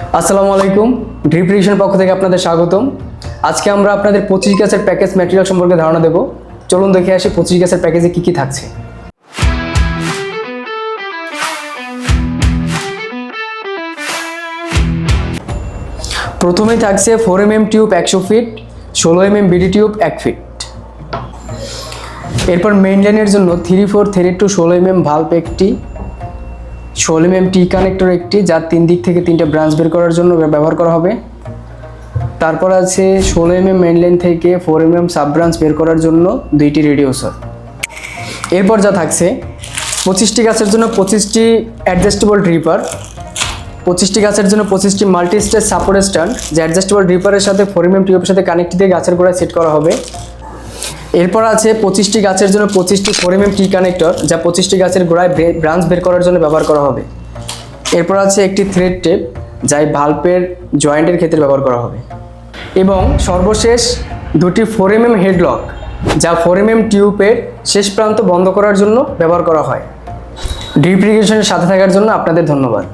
আসসালামু আলাইকুম, drip irrigation পক্ষ থেকে আপনাদের স্বাগতম। আজকে আমরা আপনাদের 25 গ্যাসের প্যাকেজ ম্যাটেরিয়াল সম্পর্কে ধারণা দেব। চলুন দেখে আসি 25 গ্যাসের প্যাকেজে কি কি থাকছে। প্রথমেই থাকছে 4mm টিউব 100 ফিট, 16mm বিডি টিউব 1 ফিট। এরপর মেইন লাইনের জন্য 3-4 থ্রেড টু 16mm ভাল্ব একটি, 16mm টি কানেক্টর একটি, যা 3 দিক থেকে 3টা ব্রাঞ্চ বের করার জন্য ব্যবহার করা হবে। তারপর আছে 16mm মেইন লাইন থেকে 4mm সাব ব্রাঞ্চ বের করার জন্য 2টি রেডিওসার। এরপর যা থাকছে 25টি গাছের জন্য 25টি অ্যাডজাস্টেবল ড্রিপার, 25টি গাছের জন্য 25টি মাল্টি স্টেজ সাপোর্ট স্ট্যান্ড, যা অ্যাডজাস্টেবল ড্রিপারের সাথে 4mm টিউবের সাথে কানেক্ট দিয়ে গাছের গোড়ায় সেট করা হবে। এরপর আছে 25টি গাছের জন্য 25টি 4mm টি কানেক্টর, যা 25টি গাছের গোড়ায় ব্রাঞ্চ বের করার জন্য ব্যবহার করা হবে। এরপর আছে একটি থ্রেড টেপ, যা ভাল্বের জয়েন্টের ক্ষেত্রে ব্যবহার করা হবে। এবং সর্বশেষ 2টি 4mm হেডলক, যা 4mm টিউবের শেষ প্রান্ত বন্ধ করার জন্য ব্যবহার করা হয়। ড্রিপ ইরিগেশনের সাথে থাকার জন্য আপনাদের ধন্যবাদ।